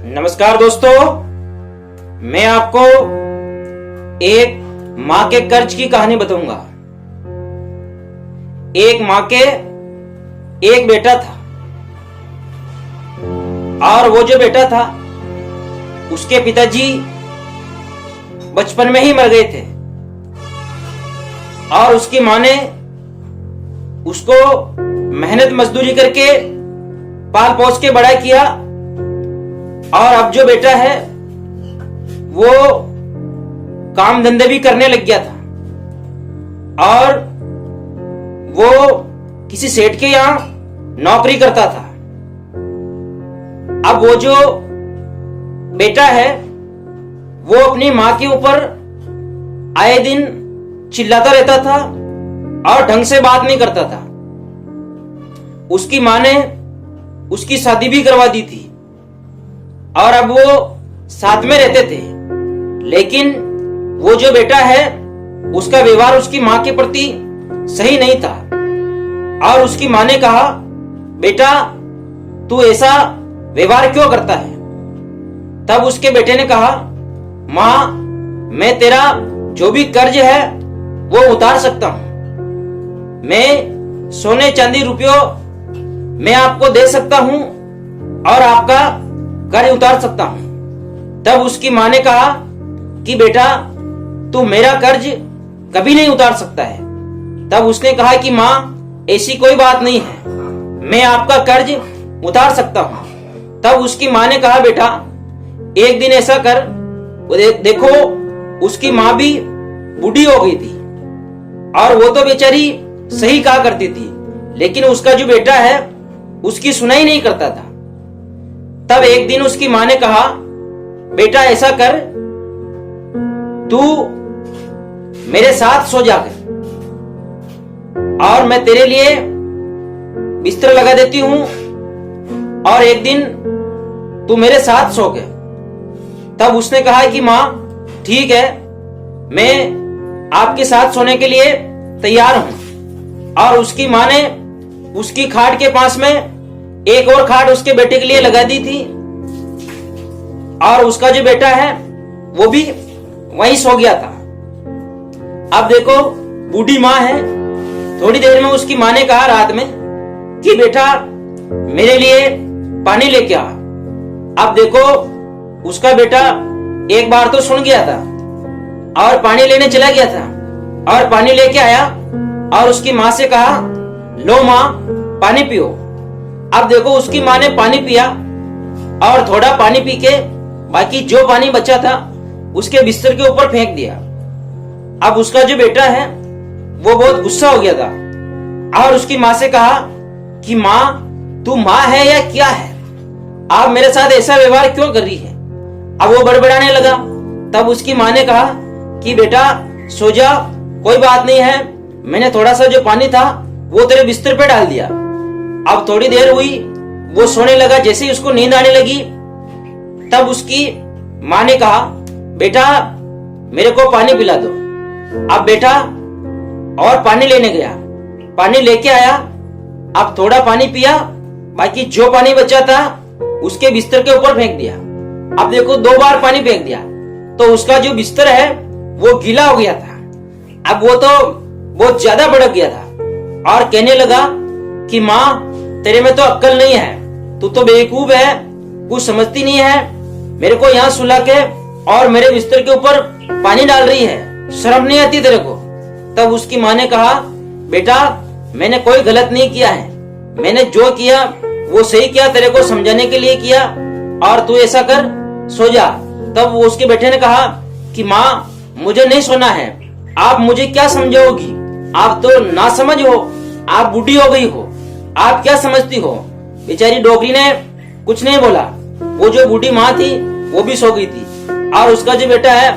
नमस्कार दोस्तों, मैं आपको एक माँ के कर्ज की कहानी बताऊंगा। एक माँ के एक बेटा था और वो जो बेटा था उसके पिताजी बचपन में ही मर गए थे और उसकी माँ ने उसको मेहनत मजदूरी करके पाल पोस के बड़ा किया। और अब जो बेटा है वो काम धंधे भी करने लग गया था और वो किसी सेठ के यहां नौकरी करता था। अब वो जो बेटा है वो अपनी मां के ऊपर आए दिन चिल्लाता रहता था और ढंग से बात नहीं करता था। उसकी मां ने उसकी शादी भी करवा दी थी और अब वो साथ में रहते थे, लेकिन वो जो बेटा है उसका व्यवहार उसकी मां के प्रति सही नहीं था। और उसकी मां ने कहा, बेटा तू ऐसा व्यवहार क्यों करता है? तब उसके बेटे ने कहा, मां मैं तेरा जो भी कर्ज है वो उतार सकता हूं, मैं सोने चांदी रुपयों मैं आपको दे सकता हूं और आपका कर्ज उतार सकता हूं। तब उसकी मां ने कहा कि बेटा तू मेरा कर्ज कभी नहीं उतार सकता है। तब उसने कहा कि मां ऐसी कोई बात नहीं है, मैं आपका कर्ज उतार सकता हूं। तब उसकी मां ने कहा, बेटा एक दिन ऐसा कर, देखो उसकी मां भी बूढ़ी हो गई थी और वो तो बेचारी सही कहा करती थी, लेकिन उसका जो बेटा है उसकी सुनाई नहीं करता था। तब एक दिन उसकी मां ने कहा, बेटा ऐसा कर, तू मेरे साथ सो जाकर और मैं तेरे लिए बिस्तर लगा देती हूं और एक दिन तू मेरे साथ सो गए। तब उसने कहा कि मां ठीक है, मैं आपके साथ सोने के लिए तैयार हूं। और उसकी मां ने उसकी खाट के पास में एक और खाट उसके बेटे के लिए लगा दी थी और उसका जो बेटा है वो भी वहीं सो गया था। अब देखो बूढ़ी मां है, थोड़ी देर में उसकी मां ने कहा रात में कि बेटा मेरे लिए पानी लेके आ। अब देखो उसका बेटा एक बार तो सुन गया था और पानी लेने चला गया था और पानी लेके आया और उसकी मां से कहा, लो मां पानी पियो। अब देखो उसकी मां ने पानी पिया और थोड़ा पानी पी के बाकी जो पानी बचा था उसके बिस्तर के ऊपर फेंक दिया। अब उसका जो बेटा है वो बहुत गुस्सा हो गया था और उसकी मां से कहा कि मां तू मां है या क्या है, आप मेरे साथ ऐसा व्यवहार क्यों कर रही है? अब वो बड़बड़ाने लगा। तब उसकी मां ने कहा कि बेटा सो जा, कोई बात नहीं है, मैंने थोड़ा सा जो पानी था वो तेरे बिस्तर पे डाल दिया। अब थोड़ी देर हुई, वो सोने लगा। जैसे ही उसको नींद आने लगी तब उसकी मां ने कहा, बेटा मेरे को पानी पिला दो। अब बेटा और पानी लेने गया, पानी लेके आया। अब थोड़ा पानी पिया, बाकी जो पानी बचा था उसके बिस्तर के ऊपर फेंक दिया। अब देखो 2 बार पानी फेंक दिया तो उसका जो बिस्तर है वो गीला हो गया था। अब वो तो बहुत ज्यादा भड़क गया था और कहने लगा कि मां तेरे में तो अक्ल नहीं है, तू तो बेवकूफ है, कुछ समझती नहीं है, मेरे को यहाँ सुला के और मेरे बिस्तर के ऊपर पानी डाल रही है, शर्म नहीं आती तेरे को? तब उसकी मां ने कहा, बेटा मैंने कोई गलत नहीं किया है, मैंने जो किया वो सही किया, तेरे को समझाने के लिए किया और तू ऐसा कर सो जा। तब वो उसके बेटे ने कहा कि मां मुझे नहीं सोना है, आप मुझे क्या समझाओगी? आप तो ना समझ हो, आप बूढ़ी हो गई हो, आप क्या समझती हो? बेचारी डोकरी ने कुछ नहीं बोला। वो जो बूढ़ी माँ थी वो भी सो गई थी और उसका जो बेटा है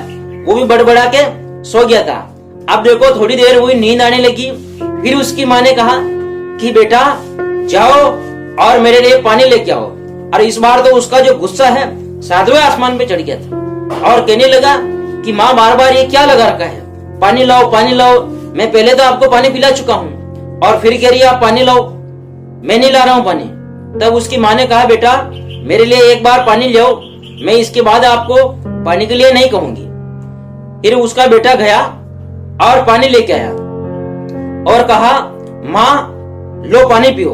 वो भी बड़बड़ा के सो गया था। अब देखो थोड़ी देर हुई, नींद आने लगी। फिर उसकी माँ ने कहा कि बेटा जाओ और मेरे लिए पानी लेके आओ। और इस बार तो उसका जो गुस्सा है 7वें आसमान पे चढ़ गया था और कहने लगा कि माँ बार बार ये क्या लगा रखा है, पानी लाओ पानी लाओ, मैं पहले तो आपको पानी पिला चुका हूँ और फिर कह रही है आप पानी लाओ, मैं नहीं ला रहा हूँ पानी। तब उसकी माँ ने कहा, बेटा मेरे लिए एक बार पानी ले आओ मैं इसके बाद आपको पानी के लिए नहीं कहूंगी। फिर उसका बेटा गया और पानी लेके आया और कहा, माँ लो पानी पियो।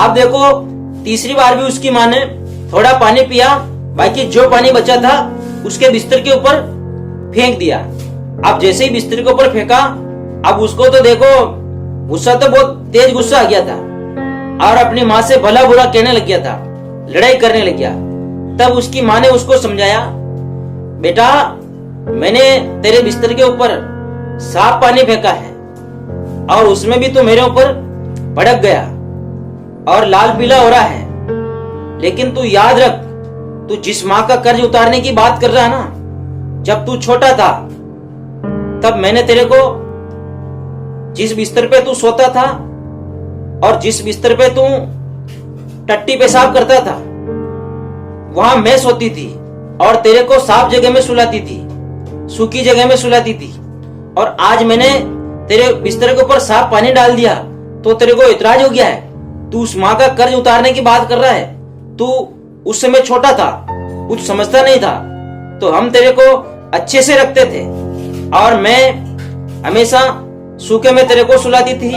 अब देखो तीसरी बार भी उसकी माँ ने थोड़ा पानी पिया, बाकी जो पानी बचा था उसके बिस्तर के ऊपर फेंक दिया। अब जैसे ही बिस्तर के ऊपर फेंका, अब उसको तो देखो गुस्सा तो बहुत तेज गुस्सा आ गया था और अपनी माँ से भला बुरा कहने लग गया था, लड़ाई करने लग गया। तब उसकी माँ ने उसको समझाया, बेटा मैंने तेरे बिस्तर के ऊपर साफ पानी फेंका है और उसमें भी तू मेरे ऊपर भड़क गया और लाल पीला हो रहा है, लेकिन तू याद रख, तू जिस माँ का कर्ज उतारने की बात कर रहा है ना, जब तू छोटा था तब मैंने तेरे को जिस बिस्तर पे तू सोता था और जिस बिस्तर पे तू टट्टी पेशाब करता था वहां मैं सोती थी और तेरे को साफ जगह में सुलाती थी, सूखी जगह में सुलाती थी। और आज मैंने तेरे बिस्तर के ऊपर साफ पानी डाल दिया तो तेरे को इतराज हो गया है। तू उस माँ का कर्ज उतारने की बात कर रहा है। तू उस समय छोटा था, कुछ समझता नहीं था, तो हम तेरे को अच्छे से रखते थे और मैं हमेशा सूखे में तेरे को सुलाती थी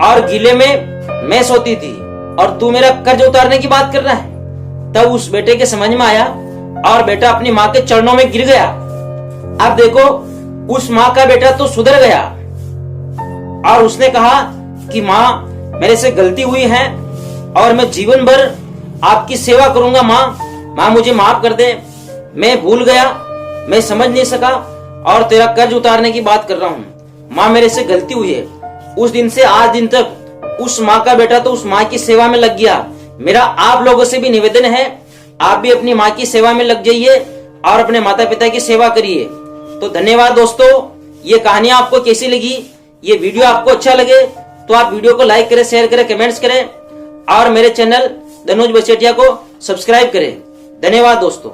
और गीले में मैं सोती थी, और तू मेरा कर्ज उतारने की बात कर रहा है। तब उस बेटे के समझ में आया और बेटा अपनी माँ के चरणों में गिर गया। अब देखो उस माँ का बेटा तो सुधर गया और उसने कहा कि माँ मेरे से गलती हुई है और मैं जीवन भर आपकी सेवा करूंगा। माँ मुझे माफ कर दे, मैं भूल गया, मैं समझ नहीं सका और तेरा कर्ज उतारने की बात कर रहा हूँ। माँ मेरे से गलती हुई है। उस दिन से आज दिन तक उस माँ का बेटा तो उस माँ की सेवा में लग गया। मेरा आप लोगों से भी निवेदन है, आप भी अपनी माँ की सेवा में लग जाइए और अपने माता पिता की सेवा करिए। तो धन्यवाद दोस्तों, ये कहानियां आपको कैसी लगी, ये वीडियो आपको अच्छा लगे तो आप वीडियो को लाइक करें, शेयर करें, कमेंट्स करें और मेरे चैनल धनुज बसेटिया को सब्सक्राइब करें। धन्यवाद दोस्तों।